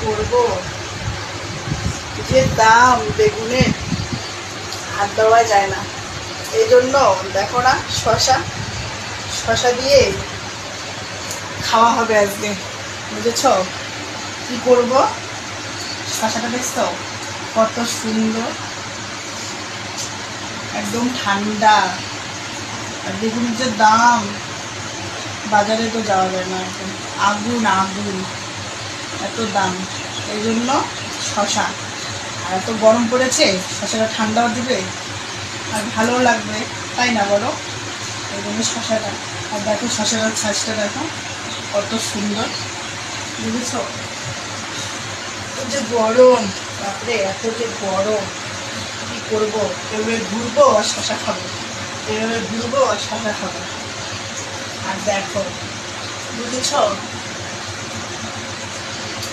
করবো, যে দাম বেগুনের হাত দেওয়া যায় না। এই জন্য দেখো না, শশা দিয়ে খাওয়া হবে আজকে, বুঝেছ? কি করব, শশাটা দেখছো কত সুন্দর, একদম ঠান্ডা। আর বেগুনের যে দাম, বাজারে তো যাওয়া যায় না, একদম আগুন আগুন, এত দাম। এই জন্য শশা, আর এত গরম পড়েছে, শশাটা ঠান্ডাও দিবে আর ভালো লাগবে, তাই না বলো? এই জন্য শশাটা। আর দেখো শশাটার ছাঁচটা দেখো কত সুন্দর, বুঝেছ? এত যে গরম, তারপরে এত যে গরম, কি করবো? এভাবে ঘুরবো আর শশা খাবো, এভাবে ঘুরবো আর শশা খাবো। আর দেখো, বুঝেছ?